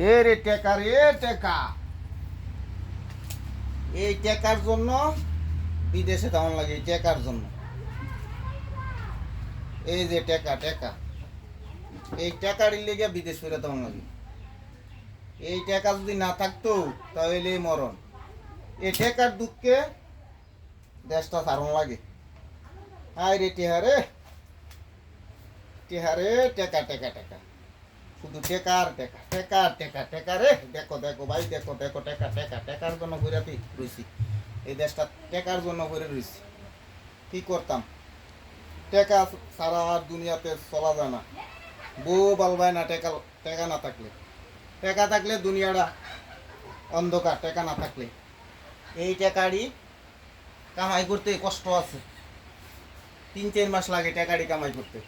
এ রে টেকা রে টেকা, এই টেকার জন্য বিদেশে তেমন লাগে, এই টেকার জন্য। এই যে টেকা টেকা, এই টেকার লেগে বিদেশ ফেরা তেমন লাগে। এই টেকা যদি না থাকতো তাহলে মরণ। এই টেকার দুঃখে দেশটা ছাড়ন লাগে। হায় রে টেহারে টেহারে, টেকা টেকা টেকা, শুধু টেকার টেকা টেকার টেকা টেকা রে। দেখো দেখো ভাই, দেখো দেখো, টেকা টেকা, টেকার জন্য ঘুরে রয়েছি। এই দেশটা টেকার জন্য ঘুরে রয়েছি। কি করতাম, টেকা ছাড়া আর দুনিয়াতে চলা যায় না। বউ বালবায় না টেকা, টেকা না থাকলে। টেকা থাকলে দুনিয়াটা অন্ধকার, টেকা না থাকলে। এই টেকারই কামাই করতে কষ্ট আছে, 3-4 মাস লাগে টেকারি কামাই করতে।